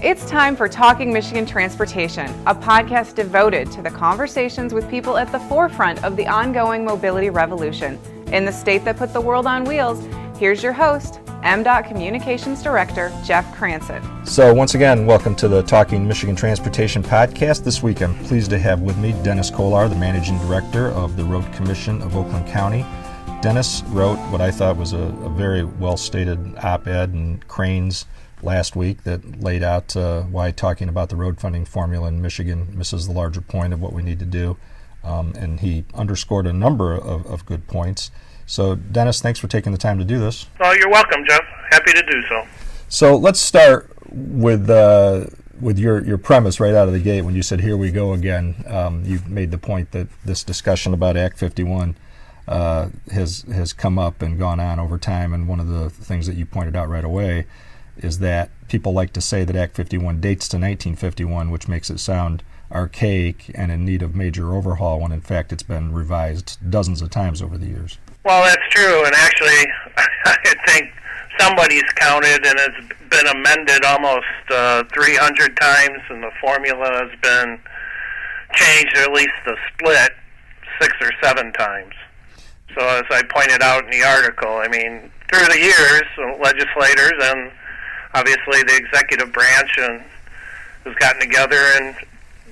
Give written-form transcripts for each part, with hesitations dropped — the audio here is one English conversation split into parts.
It's time for Talking Michigan Transportation, a podcast devoted to the conversations with people at the forefront of the ongoing mobility revolution. In the state that put the world on wheels, here's your host, MDOT Communications Director, Jeff Cranston. So once again, welcome to the Talking Michigan Transportation podcast. This week I'm pleased to have with me Dennis Kolar, the Managing Director of the Road Commission of Oakland County. Dennis wrote what I thought was a very well-stated op-ed in Crain's last week that laid out why talking about the road funding formula in Michigan misses the larger point of what we need to do. And he underscored a number of good points. So, Dennis, thanks for taking the time to do this. Oh, you're welcome, Jeff. Happy to do so. So let's start with your premise right out of the gate when you said, here we go again. You made the point that this discussion about Act 51 has come up and gone on over time, and one of the things that you pointed out right away is that people like to say that Act 51 dates to 1951, which makes it sound archaic and in need of major overhaul, when in fact it's been revised dozens of times over the years. Well, that's true, and actually I think somebody's counted and it's been amended almost 300 times, and the formula has been changed, or at least the split, 6 or 7 times. So as I pointed out in the article, I mean, through the years, legislators and obviously the executive branch has gotten together and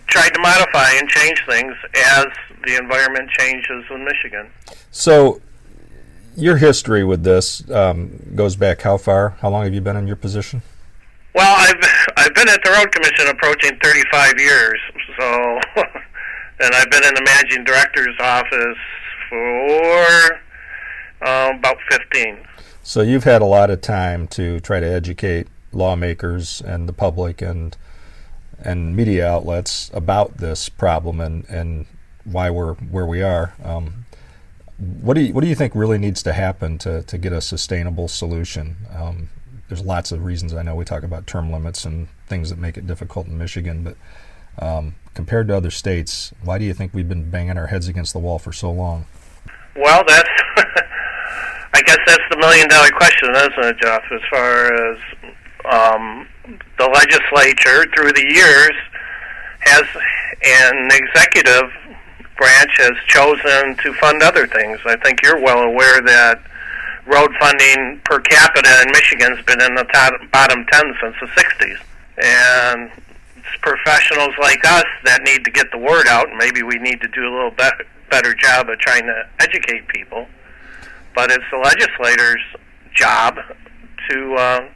tried to modify and change things as the environment changes in Michigan. So your history with this goes back how far? How long have you been in your position? Well, I've been at the Road Commission approaching 35 years, so and I've been in the Managing Director's office for about 15. So you've had a lot of time to try to educate lawmakers and the public and media outlets about this problem and why we're where we are. What do you think really needs to happen to get a sustainable solution? There's lots of reasons. I know we talk about term limits and things that make it difficult in Michigan, but compared to other states, why do you think we've been banging our heads against the wall for so long? Well, I guess that's the million-dollar question, isn't it, Jeff? As far as the legislature, through the years, has an executive branch has chosen to fund other things. I think you're well aware that road funding per capita in Michigan's been in the bottom 10 since the 60s. And it's professionals like us that need to get the word out, and maybe we need to do a little better job of trying to educate people. But it's the legislator's job to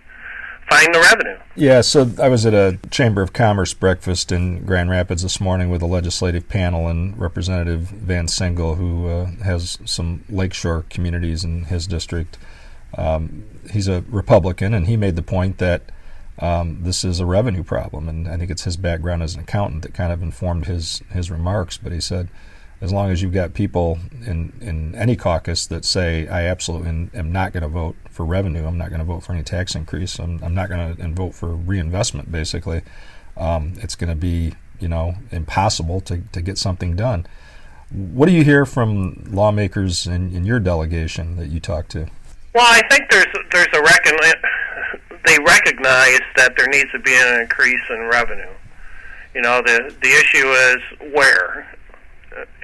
find the revenue. Yeah, so I was at a Chamber of Commerce breakfast in Grand Rapids this morning with a legislative panel and Representative Van Singel, who has some lakeshore communities in his district. He's a Republican, and he made the point that this is a revenue problem, and I think it's his background as an accountant that kind of informed his remarks. But he said, as long as you've got people in any caucus that say, I absolutely am not going to vote for revenue, I'm not going to vote for any tax increase, I'm not going to vote for reinvestment, basically, it's going to be, impossible to get something done. What do you hear from lawmakers in your delegation that you talk to? Well, I think there's they recognize that there needs to be an increase in revenue. The issue is where.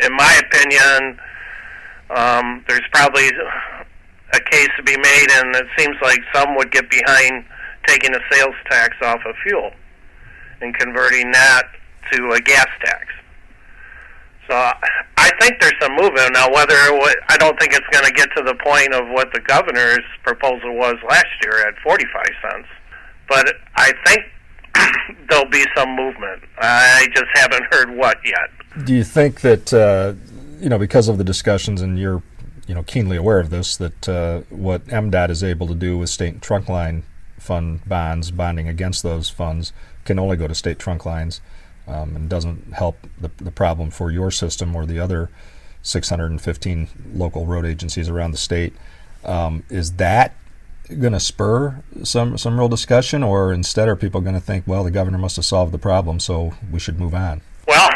In my opinion, there's probably a case to be made, and it seems like some would get behind taking a sales tax off of fuel and converting that to a gas tax. So I think there's some movement. Now, I don't think it's going to get to the point of what the governor's proposal was last year at 45 cents, but I think there'll be some movement. I just haven't heard what yet. Do you think that, because of the discussions, and you're, keenly aware of this, that what MDOT is able to do with state trunk line fund bonds, bonding against those funds, can only go to state trunk lines and doesn't help the problem for your system or the other 615 local road agencies around the state? Is that going to spur some real discussion, or instead are people going to think, well, the governor must have solved the problem, so we should move on? Well,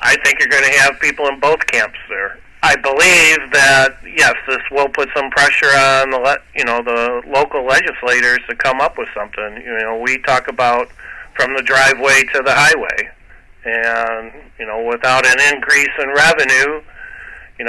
I think you're going to have people in both camps there. I believe that, yes, this will put some pressure on the local legislators to come up with something. We talk about from the driveway to the highway. And, without an increase in revenue, in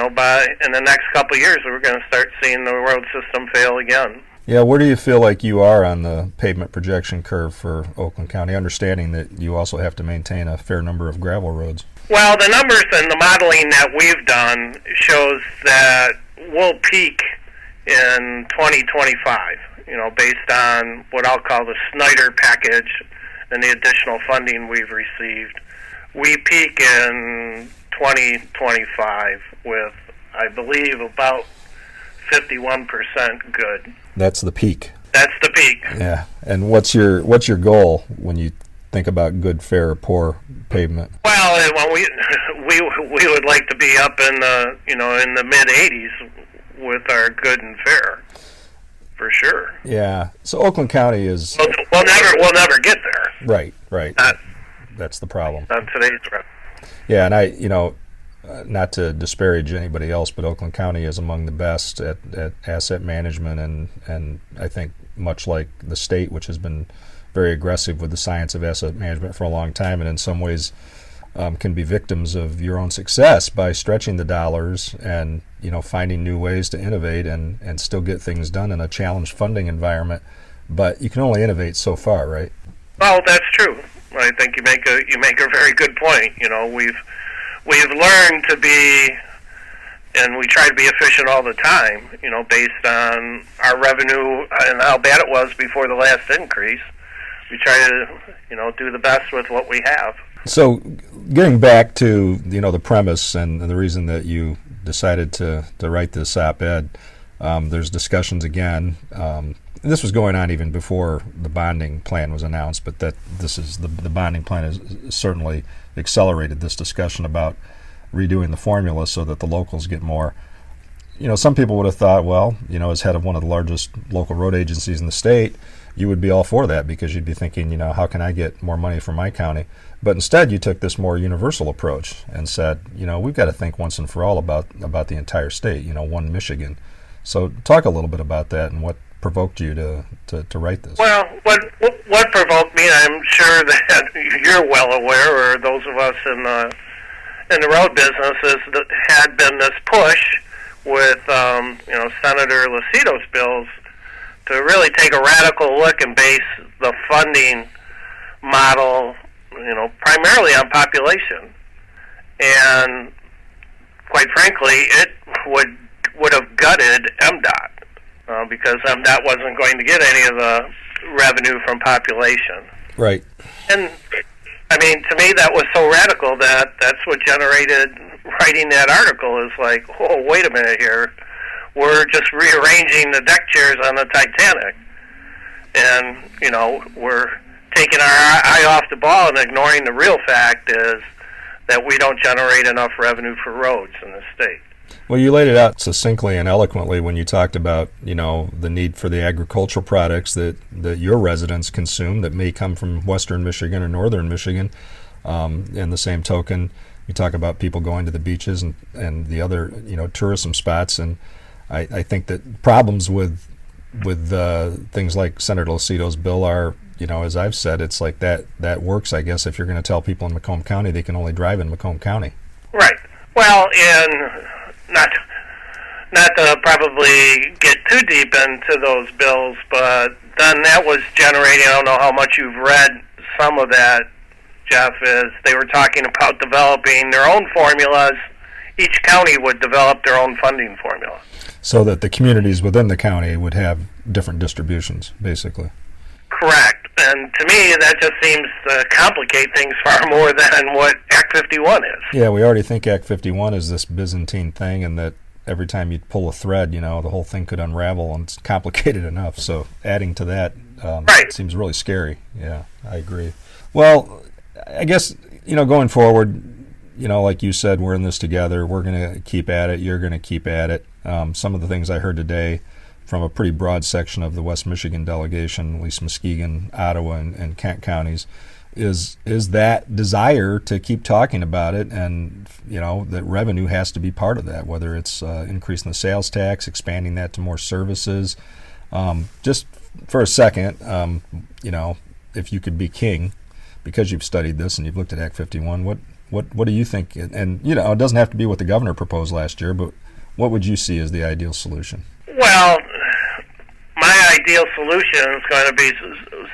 the next couple of years, we're going to start seeing the road system fail again. Yeah, where do you feel like you are on the pavement projection curve for Oakland County, understanding that you also have to maintain a fair number of gravel roads? Well, the numbers and the modeling that we've done shows that we'll peak in 2025, based on what I'll call the Snyder package and the additional funding we've received. We peak in 2025v with, I believe, about 51% good. That's the peak. That's the peak. Yeah. And what's your goal when you think about good, fair, or poor pavement? Well, we would like to be up in the in the mid 80s with our good and fair, for sure. Yeah. So Oakland County is. We'll never get there. Right. That's the problem. On today's road. Yeah, and not to disparage anybody else, but Oakland County is among the best at asset management, and I think much like the state, which has been very aggressive with the science of asset management for a long time, and in some ways can be victims of your own success by stretching the dollars and finding new ways to innovate and still get things done in a challenged funding environment. But you can only innovate so far, right? Well, that's true. I think you make a very good point. We've learned to be, and we try to be efficient all the time. Based on our revenue and how bad it was before the last increase, we try to do the best with what we have. So, getting back to the premise and the reason that you decided to write this op-ed, there's discussions again. This was going on even before the bonding plan was announced, but the bonding plan has certainly accelerated this discussion about redoing the formula so that the locals get more. Some people would have thought, well, as head of one of the largest local road agencies in the state, you would be all for that because you'd be thinking, how can I get more money from my county? But instead, you took this more universal approach and said, we've got to think once and for all about the entire state, one Michigan. So talk a little bit about that and what provoked you to write this. Well, what provoked me, I'm sure that you're well aware, or those of us in the road business, had been this push with Senator Lucido's bills to really take a radical look and base the funding model, primarily on population. And quite frankly, it would have gutted MDOT. Because MDOT wasn't going to get any of the revenue from population. Right. And, to me, that was so radical that's what generated writing that article is like, oh, wait a minute here. We're just rearranging the deck chairs on the Titanic. And, we're taking our eye off the ball and ignoring the real fact is that we don't generate enough revenue for roads in the state. Well, you laid it out succinctly and eloquently when you talked about, the need for the agricultural products that your residents consume that may come from western Michigan or northern Michigan. In the same token, you talk about people going to the beaches and the other, tourism spots. And I think that problems with things like Senator Lucido's bill are, as I've said, it's like that works, I guess, if you're going to tell people in Macomb County they can only drive in Macomb County. Right. Well, and not to probably get too deep into those bills, but then that was generating, I don't know how much you've read some of that, Jeff, is they were talking about developing their own formulas. Each county would develop their own funding formula. So that the communities within the county would have different distributions, basically. Correct. And to me, that just seems to complicate things far more than what Act 51 is. Yeah, we already think Act 51 is this Byzantine thing, and that every time you pull a thread, the whole thing could unravel, and it's complicated enough. So adding to that right. Seems really scary. Yeah, I agree. Well, I guess, going forward, like you said, we're in this together. We're going to keep at it. You're going to keep at it. Some of the things I heard today from a pretty broad section of the West Michigan delegation, at least Muskegon, Ottawa, and Kent counties, is that desire to keep talking about it, and that revenue has to be part of that, whether it's increasing the sales tax, expanding that to more services. Just for a second, if you could be king, because you've studied this and you've looked at Act 51, what do you think? And it doesn't have to be what the governor proposed last year, but what would you see as the ideal solution? Well, my ideal solution is going to be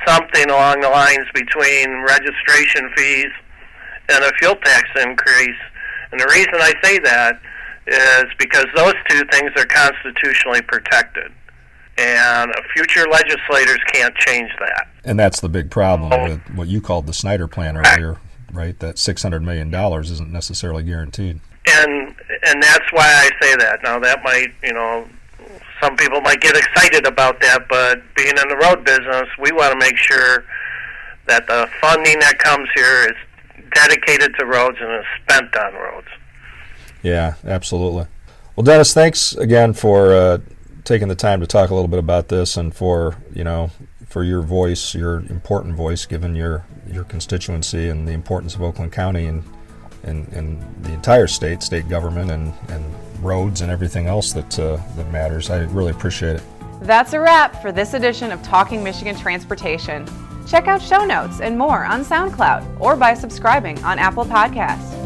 something along the lines between registration fees and a fuel tax increase. And the reason I say that is because those two things are constitutionally protected. And future legislators can't change that. And that's the big problem with what you called the Snyder Plan earlier, right? That $600 million isn't necessarily guaranteed. And that's why I say that. Now, that might, some people might get excited about that, but being in the road business, we want to make sure that the funding that comes here is dedicated to roads and is spent on roads. Yeah, absolutely. Well, Dennis, thanks again for taking the time to talk a little bit about this, and for your voice, your important voice, given your constituency and the importance of Oakland County and the entire state government and roads and everything else that matters. I really appreciate it. That's a wrap for this edition of Talking Michigan Transportation. Check out show notes and more on SoundCloud or by subscribing on Apple Podcasts.